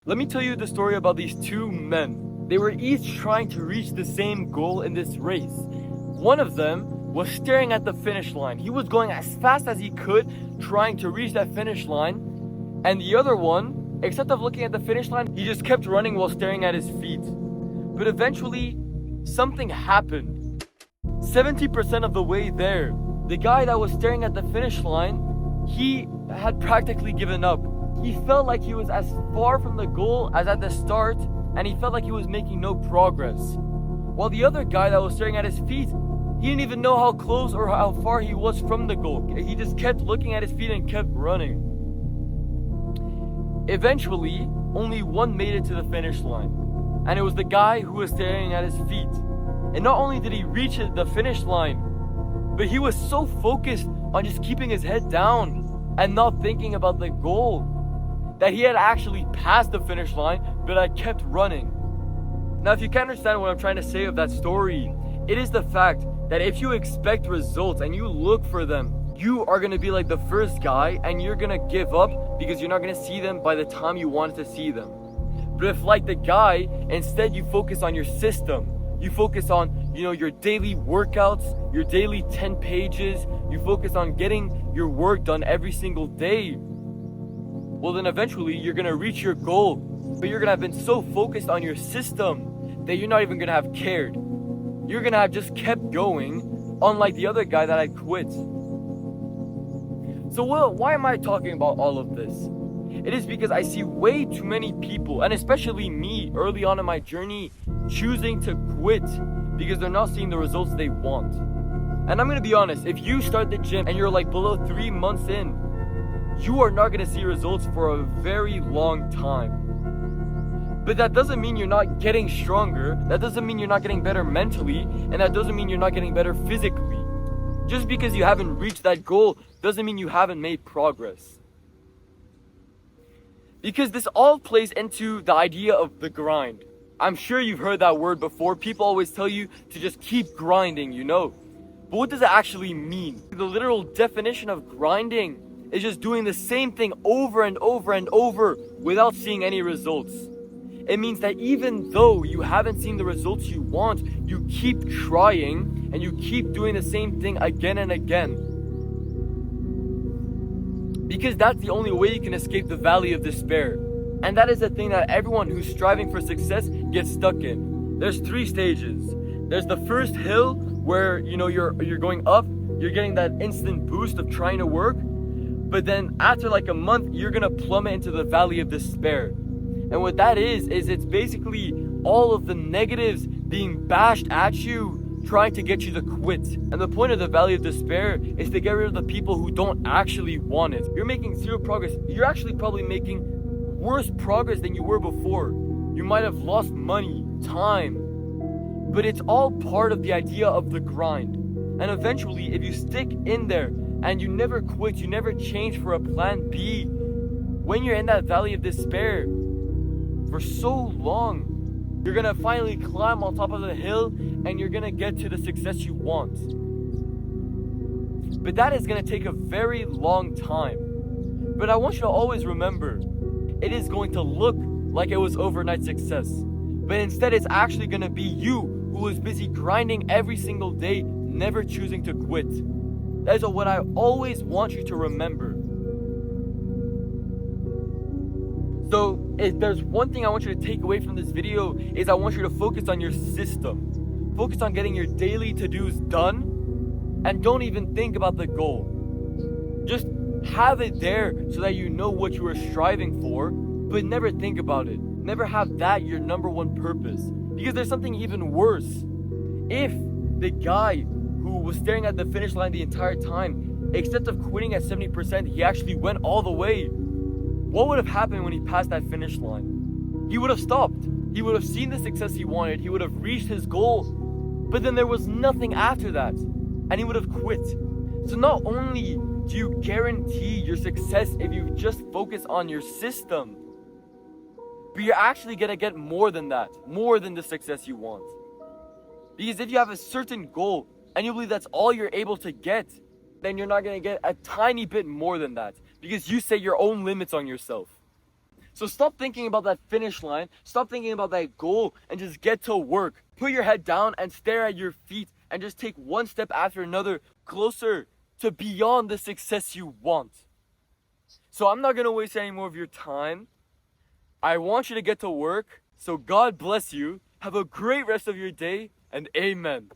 Let me tell you the story about these two men. They were each trying to reach the same goal in this race. One of them was staring at the finish line. He was going as fast as he could, trying to reach that finish line. And the other one, instead of looking at the finish line, he just kept running while staring at his feet. But eventually, something happened. 70% of the way there, the guy that was staring at the finish line, he had practically given up. He felt like he was as far from the goal as at the start, and he felt like he was making no progress. While the other guy that was staring at his feet, he didn't even know how close or how far he was from the goal. He just kept looking at his feet and kept running. Eventually, only one made it to the finish line, and it was the guy who was staring at his feet. And not only did he reach the finish line, but he was so focused on just keeping his head down and not thinking about the goal that he had actually passed the finish line, but I kept running. Now, if you can understand what I'm trying to say of that story, it is the fact that if you expect results and you look for them, you are going to be like the first guy and you're going to give up because you're not going to see them by the time you wanted to see them. But if, like the guy, instead you focus on your system, you focus on, your daily workouts, your daily 10 pages, you focus on getting your work done every single day, well then eventually you're going to reach your goal. But you're going to have been so focused on your system that you're not even going to have cared. You're going to have just kept going, unlike the other guy that had quit. So why am I talking about all of this? It is because I see way too many people, and especially me early on in my journey, choosing to quit because they're not seeing the results they want. And I'm going to be honest, if you start the gym and you're like below 3 months in, you are not going to see results for a very long time. But that doesn't mean you're not getting stronger, that doesn't mean you're not getting better mentally, and that doesn't mean you're not getting better physically. Just because you haven't reached that goal doesn't mean you haven't made progress. Because this all plays into the idea of the grind. I'm sure you've heard that word before. People always tell you to just keep grinding, But what does it actually mean? The literal definition of grinding is just doing the same thing over and over and over without seeing any results. It means that even though you haven't seen the results you want, you keep trying and you keep doing the same thing again and again. Because that's the only way you can escape the valley of despair. And that is the thing that everyone who's striving for success gets stuck in. There's 3 stages. There's the first hill where you're going up, you're getting that instant boost of trying to work, but then after like a month, you're gonna plummet into the valley of despair. And what that is it's basically all of the negatives being bashed at you, trying to get you to quit. And the point of the valley of despair is to get rid of the people who don't actually want it. You're making 0 progress. You're actually probably making worse progress than you were before. You might have lost money, time, but it's all part of the idea of the grind. And eventually, if you stick in there and you never quit, you never change for a plan B, when you're in that valley of despair for so long, you're gonna finally climb on top of the hill and you're gonna get to the success you want. But that is gonna take a very long time. But I want you to always remember, it is going to look like it was overnight success. But instead, it's actually gonna be you who is busy grinding every single day, never choosing to quit. That is what I always want you to remember. So, if there's one thing I want you to take away from this video, is I want you to focus on your system. Focus on getting your daily to-dos done, and don't even think about the goal. Just have it there so that you know what you are striving for, but never think about it. Never have that your number one purpose. Because there's something even worse. If the guy who was staring at the finish line the entire time, instead of quitting at 70%, he actually went all the way, what would have happened when he passed that finish line? He would have stopped. He would have seen the success he wanted. He would have reached his goal. But then there was nothing after that. And he would have quit. So not only do you guarantee your success if you just focus on your system, but you're actually going to get more than that. More than the success you want. Because if you have a certain goal and you believe that's all you're able to get, then you're not going to get a tiny bit more than that. Because you set your own limits on yourself. So stop thinking about that finish line, stop thinking about that goal, and just get to work. Put your head down and stare at your feet and just take one step after another closer to beyond the success you want. So I'm not gonna waste any more of your time. I want you to get to work. So God bless you. Have a great rest of your day, and amen.